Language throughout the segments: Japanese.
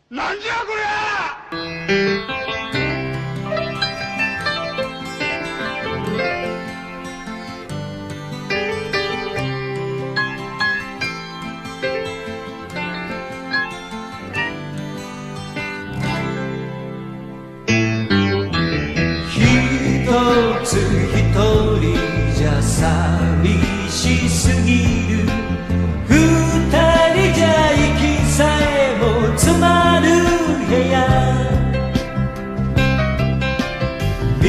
なんじゃこりゃ。一つ一人じゃ寂しすぎる、二人じゃ息さえも詰まる部屋、見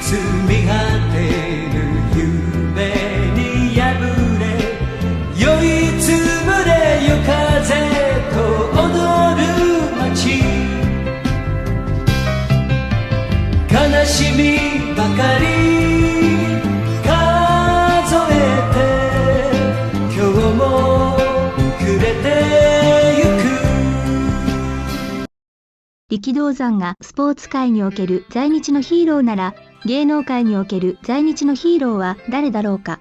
つめ果てる夢に破れ、酔いつぶれ夜風と踊る街、悲しみばかり数えて今日も暮れてゆく。力道山がスポーツ界における在日のヒーローなら、芸能界における在日のヒーローは誰だろうか。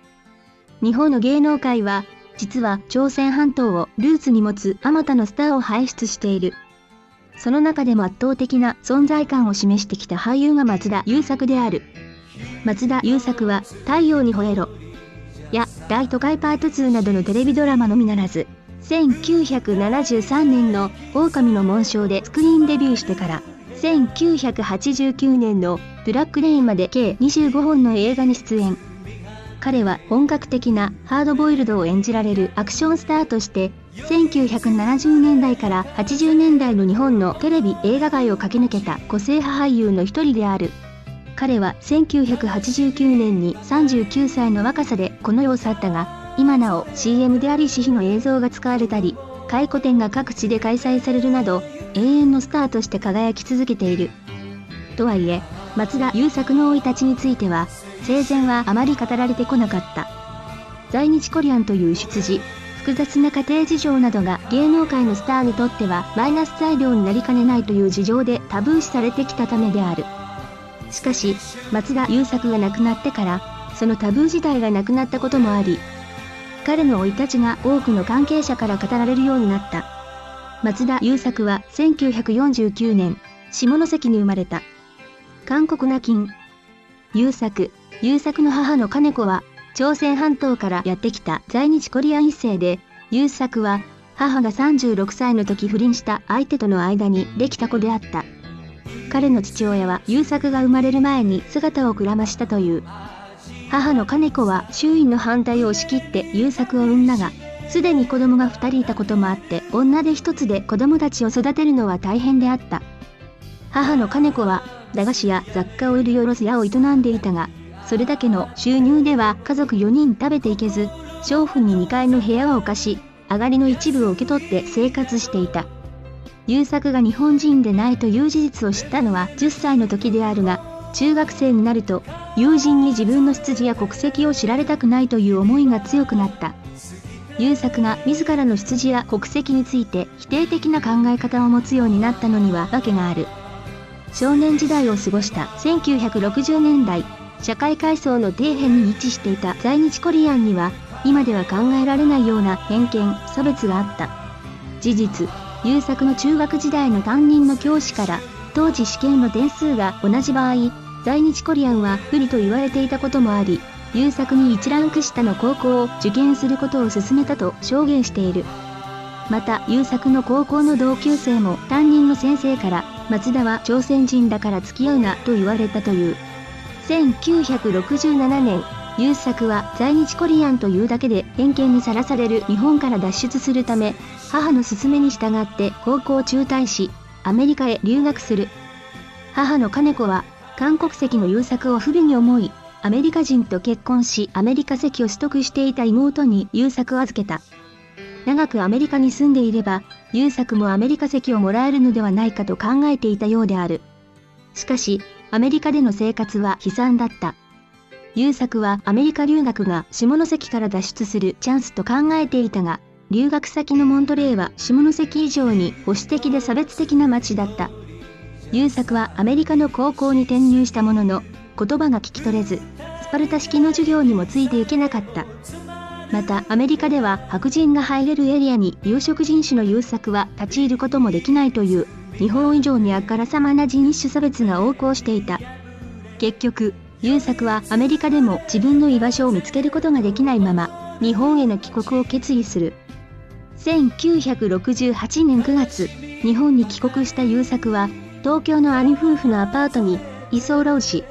日本の芸能界は、実は朝鮮半島をルーツに持つあまたのスターを輩出している。その中でも圧倒的な存在感を示してきた俳優が松田優作である。松田優作は太陽に吠えろや大都会パート2などのテレビドラマのみならず、1973年の狼の紋章でスクリーンデビューしてから1989年のブラックレインまで計25本の映画に出演。彼は本格的なハードボイルドを演じられるアクションスターとして1970年代から80年代の日本のテレビ映画界を駆け抜けた個性派俳優の一人である。彼は1989年に39歳の若さでこの世を去ったが、今なお CM であり私費の映像が使われたり、回顧展が各地で開催されるなど、永遠のスターとして輝き続けている。とはいえ、松田優作の生い立ちについては、生前はあまり語られてこなかった。在日コリアンという出自、複雑な家庭事情などが芸能界のスターにとってはマイナス材料になりかねないという事情でタブー視されてきたためである。しかし、松田優作が亡くなってから、そのタブー自体がなくなったこともあり、彼の生い立ちが多くの関係者から語られるようになった。松田優作は1949年、下関に生まれた。韓国ナキン。優作の母の金子は、朝鮮半島からやってきた在日コリアン一世で、優作は母が36歳の時不倫した相手との間にできた子であった。彼の父親は優作が生まれる前に姿をくらましたという。母の金子は周囲の反対を押し切って優作を産んだが、すでに子供が2人いたこともあって、女手一つで子供たちを育てるのは大変であった。母の金子は駄菓子や雑貨を売る卸屋を営んでいたが、それだけの収入では家族4人食べていけず、娼婦に2階の部屋を貸し、上がりの一部を受け取って生活していた。優作が日本人でないという事実を知ったのは10歳の時であるが、中学生になると、友人に自分の出自や国籍を知られたくないという思いが強くなった。優作が自らの出自や国籍について否定的な考え方を持つようになったのには訳がある。少年時代を過ごした1960年代、社会階層の底辺に位置していた在日コリアンには、今では考えられないような偏見、差別があった。事実、優作の中学時代の担任の教師から、当時試験の点数が同じ場合、在日コリアンは不利と言われていたこともあり、優作に1ランク下の高校を受験することを勧めたと証言している。また、優作の高校の同級生も担任の先生から、松田は朝鮮人だから付き合うなと言われたという。1967年、優作は在日コリアンというだけで偏見にさらされる日本から脱出するため、母の勧めに従って高校を中退し、アメリカへ留学する。母の金子は、韓国籍の優作を不利に思い、アメリカ人と結婚しアメリカ籍を取得していた妹に優作を預けた。長くアメリカに住んでいれば、優作もアメリカ籍をもらえるのではないかと考えていたようである。しかし、アメリカでの生活は悲惨だった。優作はアメリカ留学が下関から脱出するチャンスと考えていたが、留学先のモントレーは下関以上に保守的で差別的な街だった。優作はアメリカの高校に転入したものの、言葉が聞き取れず、スパルタ式の授業にもついていけなかった。またアメリカでは白人が入れるエリアに有色人種の優作は立ち入ることもできないという日本以上にあからさまな人種差別が横行していた。結局、優作はアメリカでも自分の居場所を見つけることができないまま日本への帰国を決意する。1968年9月、日本に帰国した優作は東京の兄夫婦のアパートに居候し、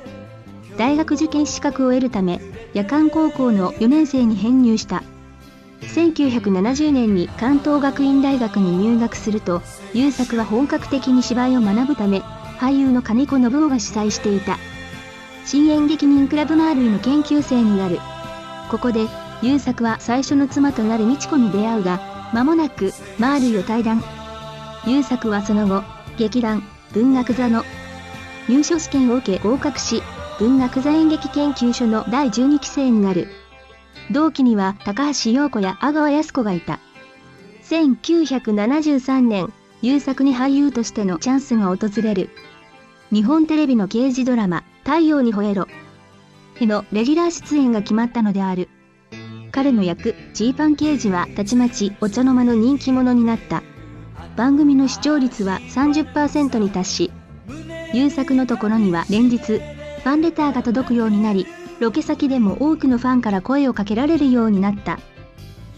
大学受験資格を得るため夜間高校の4年生に編入した。1970年に関東学院大学に入学すると、優作は本格的に芝居を学ぶため、俳優の金子信夫が主催していた新演劇人クラブマールイの研究生になる。ここで優作は最初の妻となる美智子に出会うが、間もなくマールイを退団。優作はその後、劇団文学座の入所試験を受け合格し、文学座演劇研究所の第12期生になる。同期には高橋洋子や阿川靖子がいた。1973年、優作に俳優としてのチャンスが訪れる。日本テレビの刑事ドラマ、太陽にほえろへのレギュラー出演が決まったのである。彼の役、ジーパン刑事はたちまちお茶の間の人気者になった。番組の視聴率は 30% に達し、優作のところには連日、ファンレターが届くようになり、ロケ先でも多くのファンから声をかけられるようになった。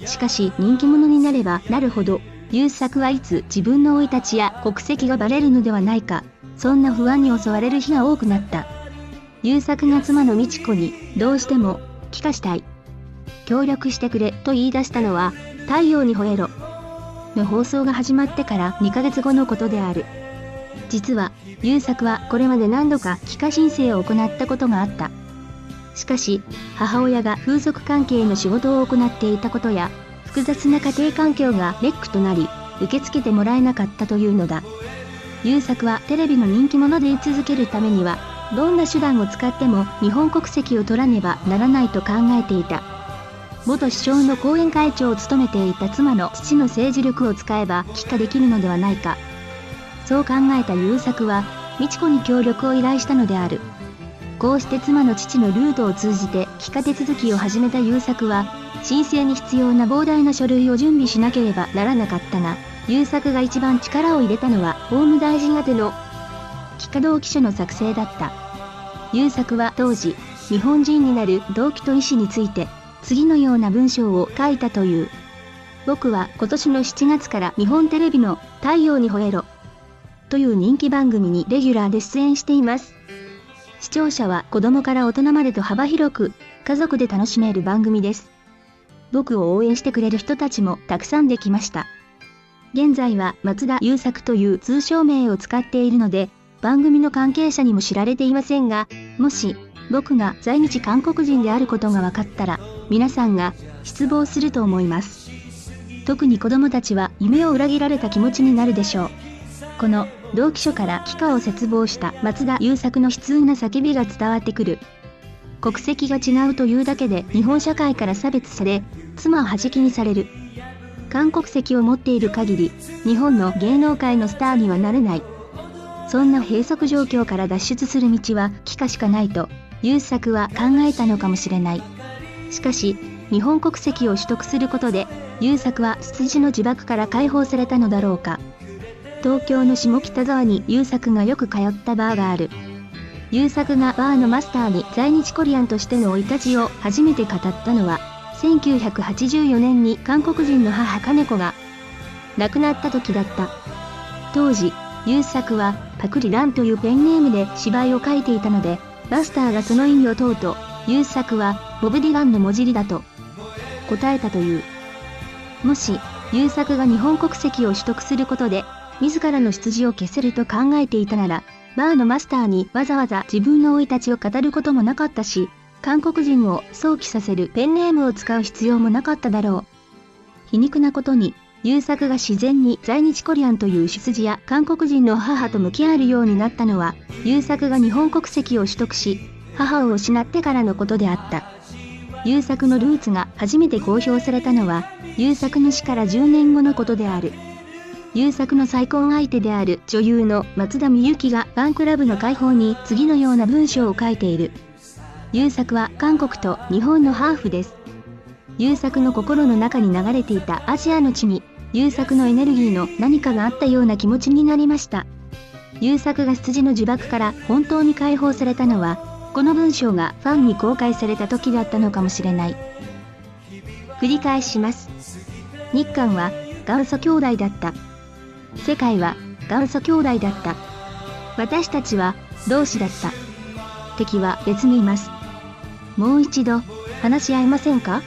しかし人気者になればなるほど、優作はいつ自分の生い立ちや国籍がバレるのではないか、そんな不安に襲われる日が多くなった。優作が妻の美智子に、どうしても、帰化したい。協力してくれと言い出したのは、太陽にほえろの放送が始まってから2ヶ月後のことである。実は、優作はこれまで何度か帰化申請を行ったことがあった。しかし、母親が風俗関係の仕事を行っていたことや、複雑な家庭環境がネックとなり、受け付けてもらえなかったというのだ。優作はテレビの人気者で居続けるためには、どんな手段を使っても日本国籍を取らねばならないと考えていた。元首相の後援会長を務めていた妻の父の政治力を使えば帰化できるのではないか。そう考えた優作は、美智子に協力を依頼したのである。こうして妻の父のルートを通じて帰化手続きを始めた優作は、申請に必要な膨大な書類を準備しなければならなかったが、優作が一番力を入れたのは法務大臣宛ての帰化同期書の作成だった。優作は当時、日本人になる動機と意思について、次のような文章を書いたという。僕は今年の7月から日本テレビの太陽にほえろという人気番組にレギュラーで出演しています。視聴者は子供から大人までと幅広く家族で楽しめる番組です。僕を応援してくれる人たちもたくさんできました。現在は松田優作という通称名を使っているので、番組の関係者にも知られていませんが、もし僕が在日韓国人であることが分かったら、皆さんが失望すると思います。特に子供たちは夢を裏切られた気持ちになるでしょう。この同期書から帰化を切望した松田優作の悲痛な叫びが伝わってくる。国籍が違うというだけで日本社会から差別され、妻を弾きにされる。韓国籍を持っている限り、日本の芸能界のスターにはなれない。そんな閉塞状況から脱出する道は帰化しかないと、優作は考えたのかもしれない。しかし、日本国籍を取得することで、優作は出自の呪縛から解放されたのだろうか。東京の下北沢に優作がよく通ったバーがある。優作がバーのマスターに在日コリアンとしての生い立ちを初めて語ったのは、1984年に韓国人の母金子が亡くなった時だった。当時、優作はパクリランというペンネームで芝居を書いていたので、マスターがその意味を問うと、優作はボブ・ディランの文字りだと答えたという。もし、優作が日本国籍を取得することで、自らの出自を消せると考えていたなら、バーのマスターにわざわざ自分の生い立ちを語ることもなかったし、韓国人を想起させるペンネームを使う必要もなかっただろう。皮肉なことに、優作が自然に在日コリアンという出自や韓国人の母と向き合えるようになったのは、優作が日本国籍を取得し、母を失ってからのことであった。優作のルーツが初めて公表されたのは、優作の死から10年後のことである。優作の再婚相手である女優の松田美由がファンクラブの会報に次のような文章を書いている。優作は韓国と日本のハーフです。優作の心の中に流れていたアジアの地に、優作のエネルギーの何かがあったような気持ちになりました。優作が羊の呪縛から本当に解放されたのは、この文章がファンに公開された時だったのかもしれない。繰り返します。日韓は元祖兄弟だった。世界は元祖兄弟だった。私たちは同志だった。敵は別にいます。もう一度話し合いませんか？